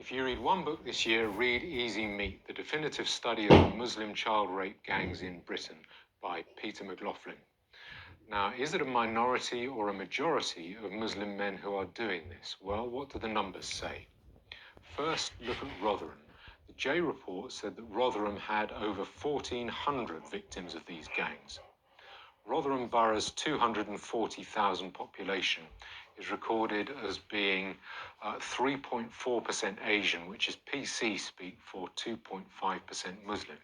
If you read one book this year, read Easy Meat, the definitive study of Muslim child rape gangs in Britain by Peter McLaughlin. Now, is it a minority or a majority of Muslim men who are doing this? Well, what do the numbers say? First, look at Rotherham. The J report said that Rotherham had over 1,400 victims of these gangs. Rotherham Borough's 240,000 population is recorded as being 3.4% Asian, which is PC speak for 2.5% Muslim.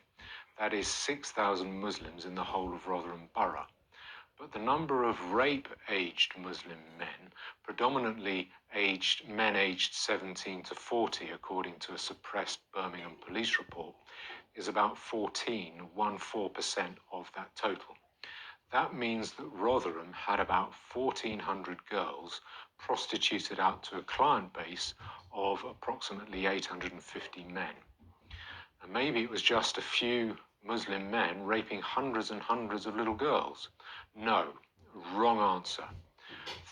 That is 6,000 Muslims in the whole of Rotherham Borough. But the number of rape-aged Muslim men, predominantly men aged 17 to 40, according to a suppressed Birmingham police report, is about 14% of that total. That means that Rotherham had about 1,400 girls prostituted out to a client base of approximately 850 men. And maybe it was just a few Muslim men raping hundreds and hundreds of little girls. No, wrong answer.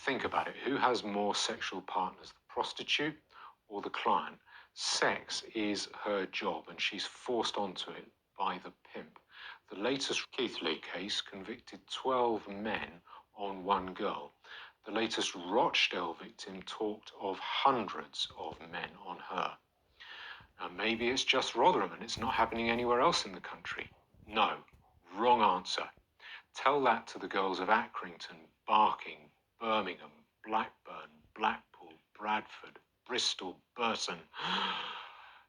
Think about it. Who has more sexual partners, the prostitute or the client? Sex is her job, and she's forced onto it by the pimp. The latest Keithley case convicted 12 men on one girl. The latest Rochdale victim talked of hundreds of men on her. Now, maybe it's just Rotherham and it's not happening anywhere else in the country. No, wrong answer. Tell that to the girls of Accrington, Barking, Birmingham, Blackburn, Blackpool, Bradford, Bristol, Burton,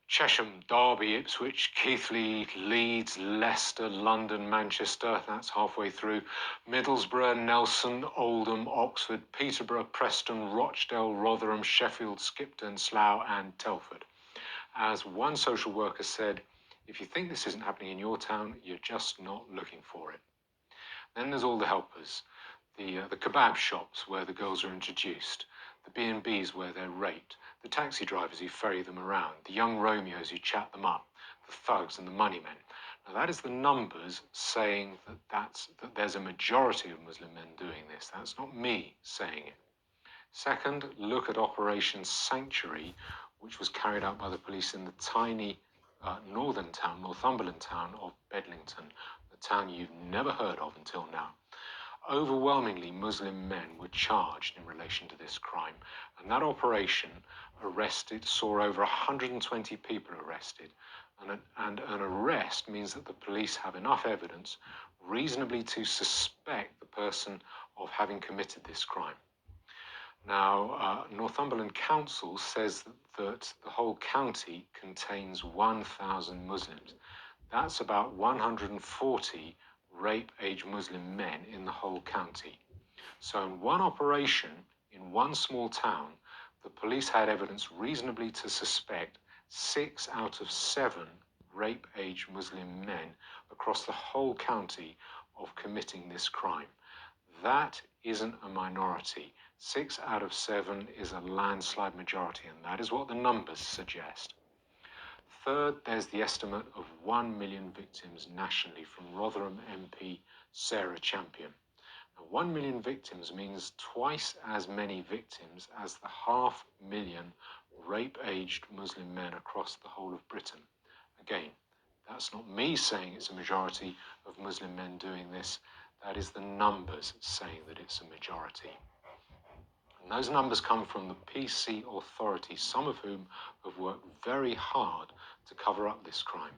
Chesham, Derby, Ipswich, Keighley, Leeds, Leicester, London, Manchester, that's halfway through, Middlesbrough, Nelson, Oldham, Oxford, Peterborough, Preston, Rochdale, Rotherham, Sheffield, Skipton, Slough and Telford. As one social worker said, if you think this isn't happening in your town, you're just not looking for it. Then there's all the helpers, the kebab shops where the girls are introduced, the B&Bs where they're raped, the taxi drivers who ferry them around, the young Romeos who chat them up, the thugs and the money men. Now that is the numbers saying that there's a majority of Muslim men doing this. That's not me saying it. Second, look at Operation Sanctuary, which was carried out by the police in the tiny Northumberland town of Bedlington, the town you've never heard of until now. Overwhelmingly, Muslim men were charged in relation to this crime, and that operation saw over 120 people arrested, and an arrest means that the police have enough evidence reasonably to suspect the person of having committed this crime. Now, Northumberland Council says that the whole county contains 1,000 Muslims. That's about 140 rape-age Muslim men in the whole county. So in one operation, in one small town, the police had evidence reasonably to suspect 6 out of 7 rape-age Muslim men across the whole county of committing this crime. That isn't a minority. 6 out of 7 is a landslide majority, and that is what the numbers suggest. Third, there's the estimate of 1 million victims nationally from Rotherham MP Sarah Champion. Now, 1 million victims means twice as many victims as the 500,000 rape-aged Muslim men across the whole of Britain. Again, that's not me saying it's a majority of Muslim men doing this. That is the numbers saying that it's a majority. And those numbers come from the PC authorities, some of whom have worked very hard to cover up this crime.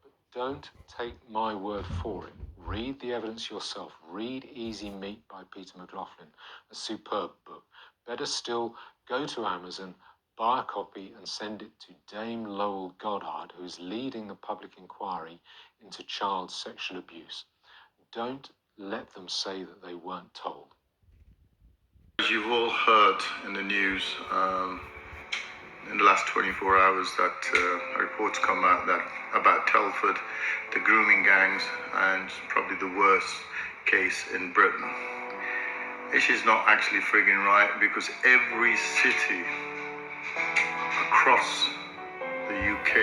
But don't take my word for it. Read the evidence yourself. Read Easy Meat by Peter McLaughlin, a superb book. Better still, go to Amazon, buy a copy and send it to Dame Lowell Goddard, who is leading the public inquiry into child sexual abuse. Don't let them say that they weren't told. As you've all heard in the news in the last 24 hours that reports come out about Telford, the grooming gangs, and probably the worst case in Britain. This is not actually frigging right, because every city across the UK,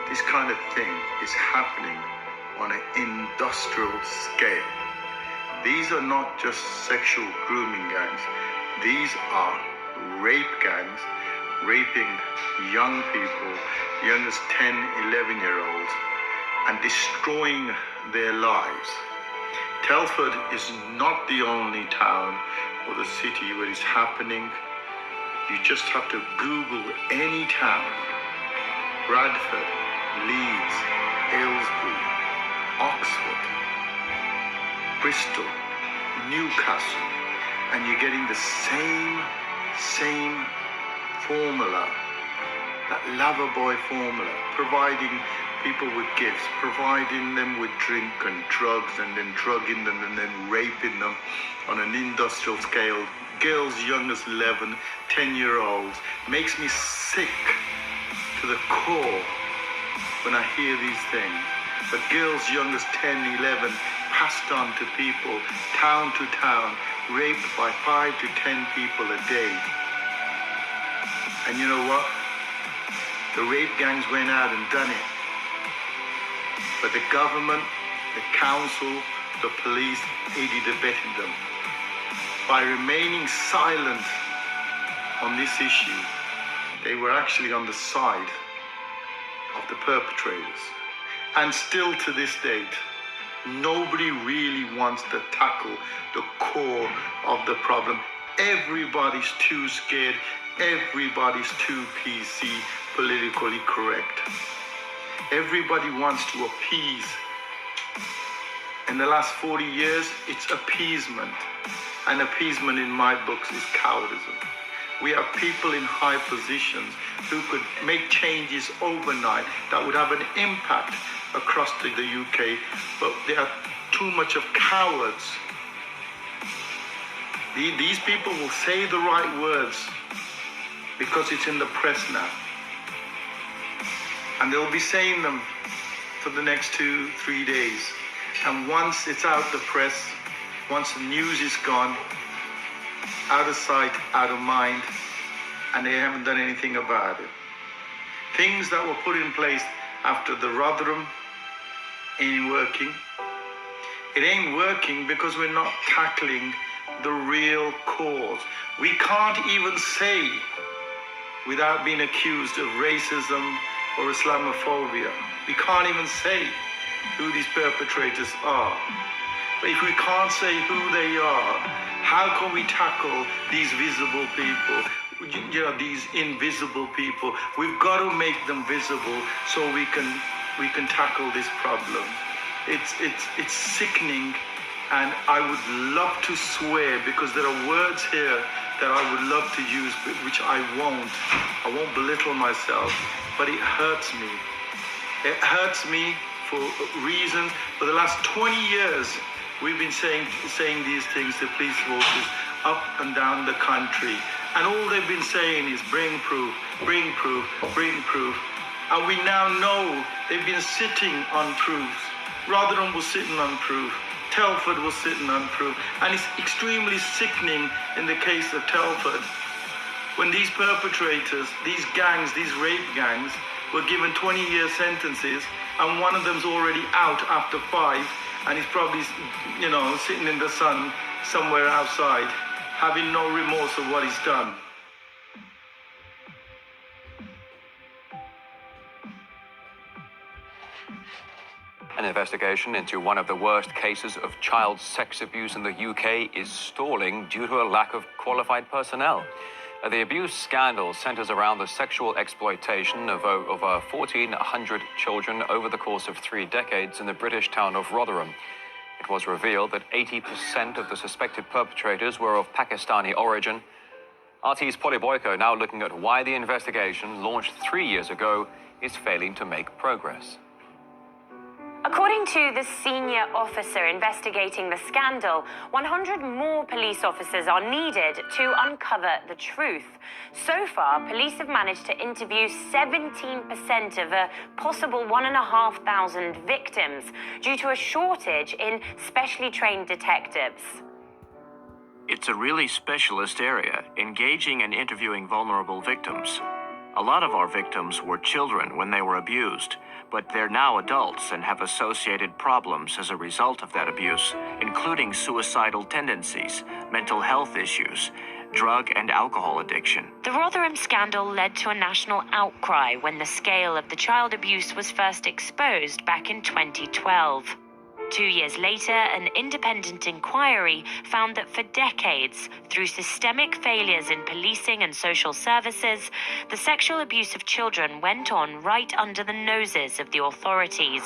this kind of thing is happening on an industrial scale. These are not just sexual grooming gangs. These are rape gangs raping young people, young as 10, 11-year-olds, and destroying their lives. Telford is not the only town or the city where it's happening. You just have to Google any town: Bradford, Leeds, Aylesbury, Oxford, Bristol, Newcastle, and you're getting the same formula, that lover boy formula, providing people with gifts, providing them with drink and drugs, and then drugging them and then raping them on an industrial scale. Girls young as 11, 10-year-olds. Makes me sick to the core when I hear these things. But girls young as 10, 11, passed on to people, town to town, raped by 5 to 10 people a day. And you know what? The rape gangs went out and done it. But the government, the council, the police aided and abetted them. By remaining silent on this issue, they were actually on the side of the perpetrators. And still to this date, nobody really wants to tackle the core of the problem. Everybody's too scared. Everybody's too PC, politically correct. Everybody wants to appease. In the last 40 years, it's appeasement. And appeasement in my books is cowardice. We have people in high positions who could make changes overnight that would have an impact across the UK, but they are too much of cowards. These people will say the right words because it's in the press now. And they'll be saying them for the next 2-3 days. And once it's out the press, once the news is gone, out of sight, out of mind, and they haven't done anything about it. Things that were put in place after the Rotherham ain't working. It ain't working because we're not tackling the real cause. We can't even say, without being accused of racism or Islamophobia, we can't even say who these perpetrators are. But if we can't say who they are, how can we tackle these visible people? You know, these invisible people. We've got to make them visible so we can tackle this problem. It's sickening, and I would love to swear, because there are words here that I would love to use, but which I won't. I won't belittle myself, but it hurts me. It hurts me for reasons. For the last 20 years, we've been saying these things to police forces up and down the country. And all they've been saying is bring proof, bring proof, bring proof. And we now know they've been sitting on proofs. Rotherham was sitting on proof. Telford was sitting on proof. And it's extremely sickening in the case of Telford, when these perpetrators, these gangs, these rape gangs, were given 20-year sentences, and one of them's already out after 5, and he's probably, sitting in the sun somewhere outside, having no remorse of what he's done. An investigation into one of the worst cases of child sex abuse in the UK is stalling due to a lack of qualified personnel. The abuse scandal centers around the sexual exploitation of over 1,400 children over the course of 3 decades in the British town of Rotherham. It was revealed that 80% of the suspected perpetrators were of Pakistani origin. RT's Polly Boyko now looking at why the investigation, launched 3 years ago, is failing to make progress. According to the senior officer investigating the scandal, 100 more police officers are needed to uncover the truth. So far, police have managed to interview 17% of a possible 1,500 victims due to a shortage in specially trained detectives. It's a really specialist area, engaging and interviewing vulnerable victims. A lot of our victims were children when they were abused, but they're now adults and have associated problems as a result of that abuse, including suicidal tendencies, mental health issues, drug and alcohol addiction. The Rotherham scandal led to a national outcry when the scale of the child abuse was first exposed back in 2012. 2 years later, an independent inquiry found that for decades, through systemic failures in policing and social services, the sexual abuse of children went on right under the noses of the authorities.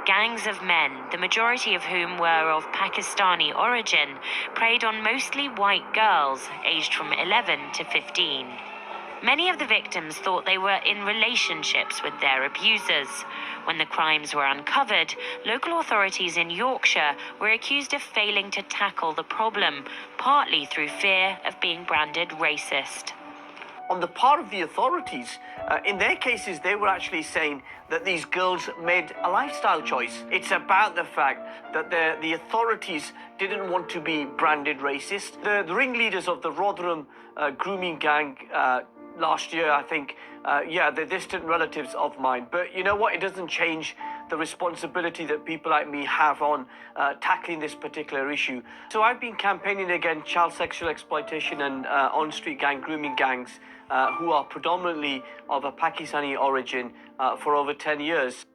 Gangs of men, the majority of whom were of Pakistani origin, preyed on mostly white girls aged from 11 to 15. Many of the victims thought they were in relationships with their abusers. When the crimes were uncovered, local authorities in Yorkshire were accused of failing to tackle the problem, partly through fear of being branded racist. On the part of the authorities, in their cases, they were actually saying that these girls made a lifestyle choice. It's about the fact that the authorities didn't want to be branded racist. The ringleaders of the Rotherham grooming gang last year, I think, they're distant relatives of mine. But you know what? It doesn't change the responsibility that people like me have on tackling this particular issue. So I've been campaigning against child sexual exploitation and on-street gang grooming gangs who are predominantly of a Pakistani origin for over 10 years.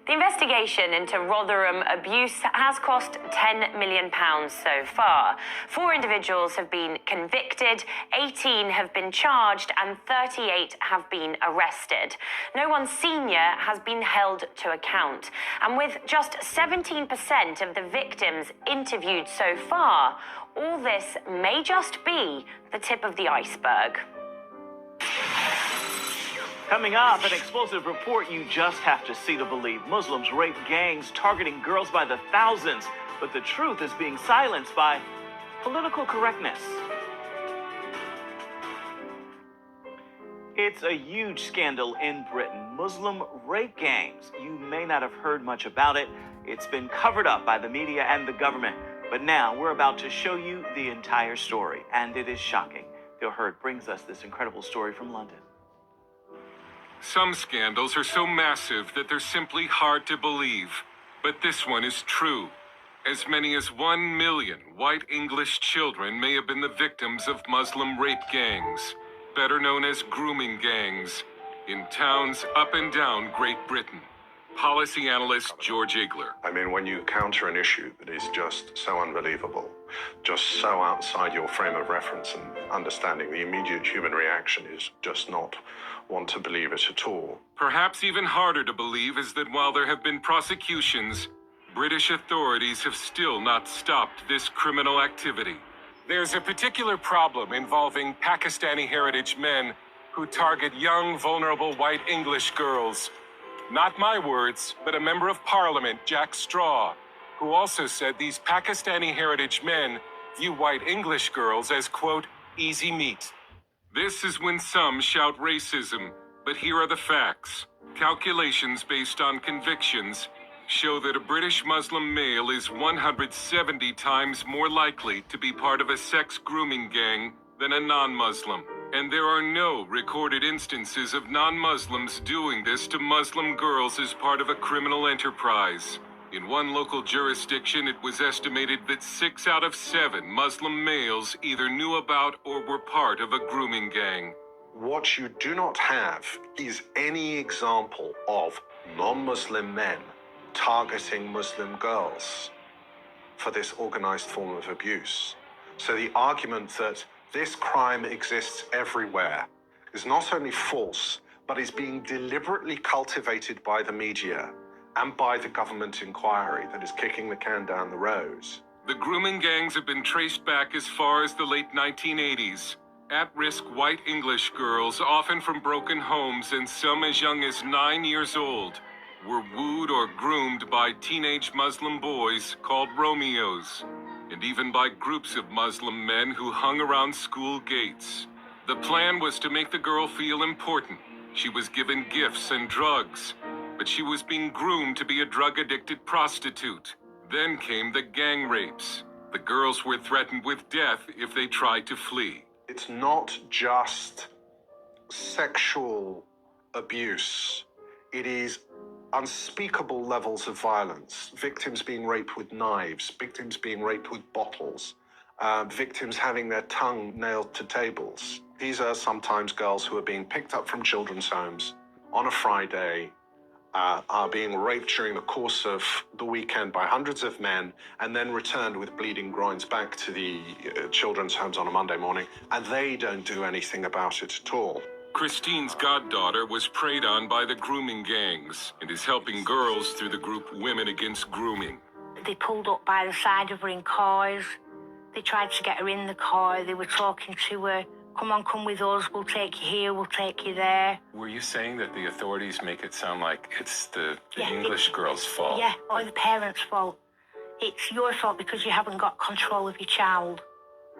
The investigation into Rotherham abuse has cost £10 million so far. 4 individuals have been convicted, 18 have been charged, and 38 have been arrested. No one senior has been held to account. And with just 17% of the victims interviewed so far, all this may just be the tip of the iceberg. Coming up, an explosive report you just have to see to believe. Muslims rape gangs targeting girls by the thousands, but the truth is being silenced by political correctness. It's a huge scandal in Britain. Muslim rape gangs. You may not have heard much about it. It's been covered up by the media and the government. But now we're about to show you the entire story, and it is shocking. Phil Hurd brings us this incredible story from London. Some scandals are so massive that they're simply hard to believe. But this one is true. As many as 1 million white English children may have been the victims of Muslim rape gangs, better known as grooming gangs, in towns up and down Great Britain. Policy analyst George Igler. I mean, when you counter an issue that is just so unbelievable, just so outside your frame of reference and understanding, the immediate human reaction is just not want to believe it at all. Perhaps even harder to believe is that while there have been prosecutions, British authorities have still not stopped this criminal activity. There's a particular problem involving Pakistani heritage men who target young, vulnerable white English girls. Not my words, but a member of Parliament, Jack Straw, who also said these Pakistani heritage men view white English girls as, quote, easy meat. This is when some shout racism, but here are the facts. Calculations based on convictions show that a British Muslim male is 170 times more likely to be part of a sex grooming gang than a non-Muslim. And there are no recorded instances of non-Muslims doing this to Muslim girls as part of a criminal enterprise. In one local jurisdiction, it was estimated that 6 out of 7 Muslim males either knew about or were part of a grooming gang. What you do not have is any example of non-Muslim men targeting Muslim girls for this organized form of abuse. So the argument that this crime exists everywhere is not only false, but is being deliberately cultivated by the media and by the government inquiry that is kicking the can down the road. The grooming gangs have been traced back as far as the late 1980s. At-risk white English girls, often from broken homes and some as young as 9 years old, were wooed or groomed by teenage Muslim boys called Romeos, and even by groups of Muslim men who hung around school gates. The plan was to make the girl feel important. She was given gifts and drugs, but she was being groomed to be a drug-addicted prostitute. Then came the gang rapes. The girls were threatened with death if they tried to flee. It's not just sexual abuse. It is unspeakable levels of violence. Victims being raped with knives, victims being raped with bottles, victims having their tongue nailed to tables. These are sometimes girls who are being picked up from children's homes on a Friday, are being raped during the course of the weekend by hundreds of men, and then returned with bleeding groins back to the children's homes on a Monday morning, and they don't do anything about it at all. Christine's goddaughter was preyed on by the grooming gangs and is helping girls through the group Women Against Grooming. They pulled up by the side of her in cars. They tried to get her in the car. They were talking to her. Come on, come with us. We'll take you here. We'll take you there. Were you saying that the authorities make it sound like it's the Yeah, English girl's fault? Yeah, or the parents' fault. It's your fault because you haven't got control of your child.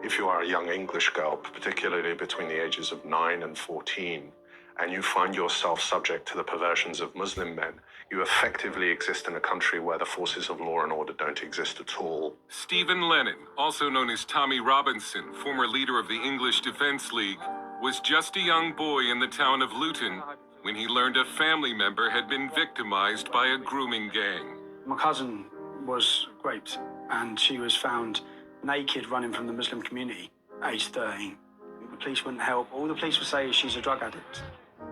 If you are a young English girl, particularly between the ages of 9 and 14, and you find yourself subject to the perversions of Muslim men, you effectively exist in a country where the forces of law and order don't exist at all. Stephen Lennon, also known as Tommy Robinson, former leader of the English Defence League, was just a young boy in the town of Luton when he learned a family member had been victimized by a grooming gang. My cousin was raped and she was found naked running from the Muslim community, aged 13. The police wouldn't help. All the police would say is she's a drug addict.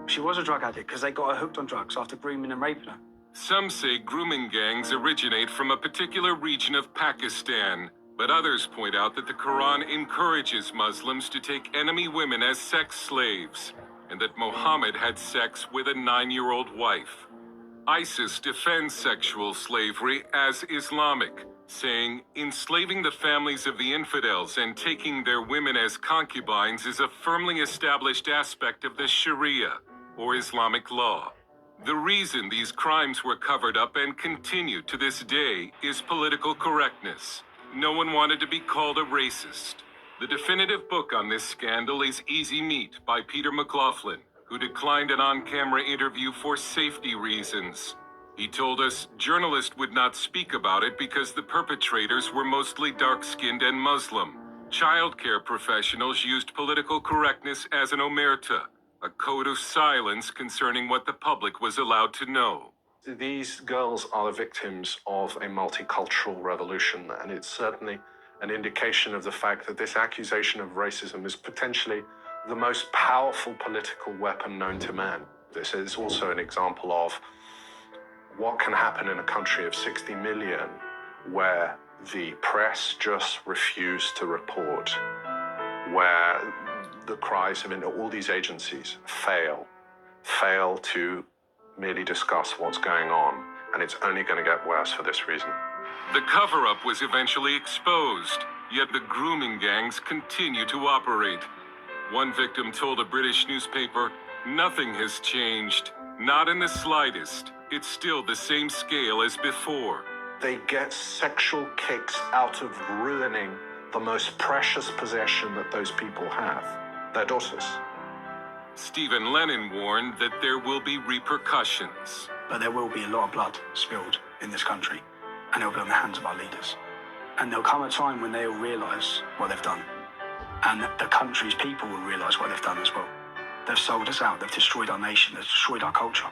She was a drug addict because they got her hooked on drugs after grooming and raping her. Some say grooming gangs originate from a particular region of Pakistan, but others point out that the Quran encourages Muslims to take enemy women as sex slaves, and that Muhammad had sex with a 9-year-old wife. ISIS defends sexual slavery as Islamic, saying enslaving the families of the infidels and taking their women as concubines is a firmly established aspect of the Sharia, or Islamic law. The reason these crimes were covered up and continue to this day is political correctness. No one wanted to be called a racist. The definitive book on this scandal is Easy Meat by Peter McLaughlin, who declined an on-camera interview for safety reasons. He told us journalists would not speak about it because the perpetrators were mostly dark-skinned and Muslim. Childcare professionals used political correctness as an omerta, a code of silence concerning what the public was allowed to know. These girls are the victims of a multicultural revolution, and it's certainly an indication of the fact that this accusation of racism is potentially the most powerful political weapon known to man. This is also an example of what can happen in a country of 60 million where the press just refuse to report, where the cries of all these agencies fail to merely discuss what's going on, and it's only going to get worse for this reason. The cover-up was eventually exposed, yet the grooming gangs continue to operate. One victim told a British newspaper, "Nothing has changed, not in the slightest. It's still the same scale as before." They get sexual kicks out of ruining the most precious possession that those people have, their daughters. Stephen Lennon warned that there will be repercussions. But there will be a lot of blood spilled in this country, and it'll be on the hands of our leaders. And there'll come a time when they'll realise what they've done. And the country's people will realise what they've done as well. They've sold us out, they've destroyed our nation, they've destroyed our culture.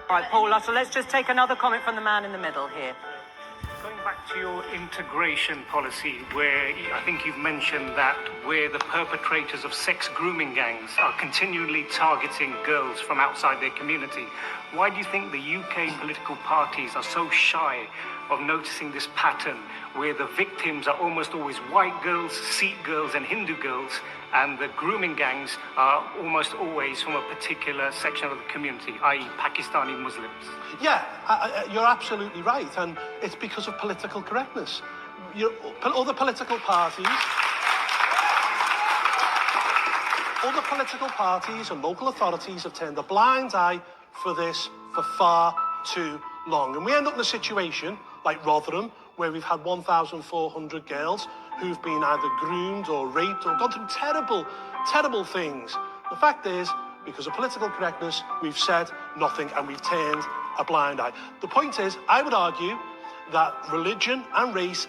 All right, Paula, so let's just take another comment from the man in the middle here. Going back to your integration policy, where I think you've mentioned that where the perpetrators of sex grooming gangs are continually targeting girls from outside their community, why do you think the UK political parties are so shy of noticing this pattern where the victims are almost always white girls, Sikh girls and Hindu girls, and the grooming gangs are almost always from a particular section of the community, i.e. Pakistani Muslims? Yeah, you're absolutely right, and it's because of political correctness. Other political parties and local authorities have turned a blind eye for this for far too long. And we end up in a situation like Rotherham, where we've had 1,400 girls who've been either groomed or raped or gone through terrible, terrible things. The fact is, because of political correctness, we've said nothing and we've turned a blind eye. The point is, I would argue that religion and race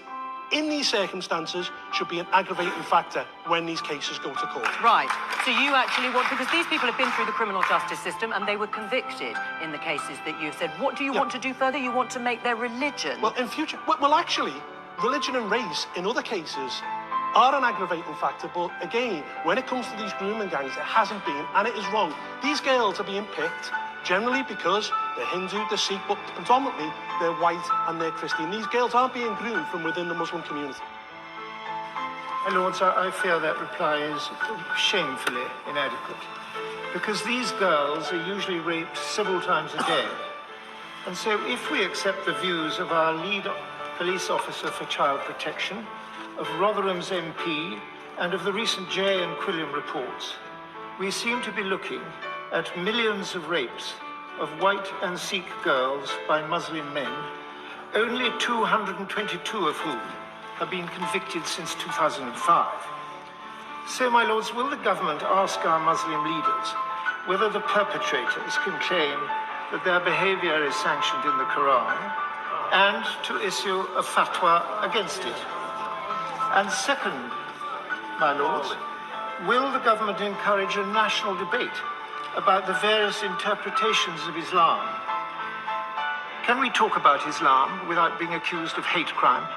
in these circumstances should be an aggravating factor when these cases go to court. Right. So you actually want, because these people have been through the criminal justice system and they were convicted in the cases that you've said. What do you want to do further? You want to make their religion? Well, in future, well, actually, religion and race in other cases are an aggravating factor, but again, when it comes to these grooming gangs, it hasn't been, and it is wrong. These girls are being picked generally because they're Hindu, they're Sikh, but predominantly they're white and they're Christian. These girls aren't being groomed from within the Muslim community. My lords, I fear that reply is shamefully inadequate, because these girls are usually raped several times a day. And so if we accept the views of our lead police officer for child protection, of Rotherham's MP, and of the recent Jay and Quilliam reports, we seem to be looking at millions of rapes of white and Sikh girls by Muslim men, only 222 of whom have been convicted since 2005. So, my lords, will the government ask our Muslim leaders whether the perpetrators can claim that their behavior is sanctioned in the Quran, and to issue a fatwa against it? And second, my lords, will the government encourage a national debate about the various interpretations of Islam? Can we talk about Islam without being accused of hate crime?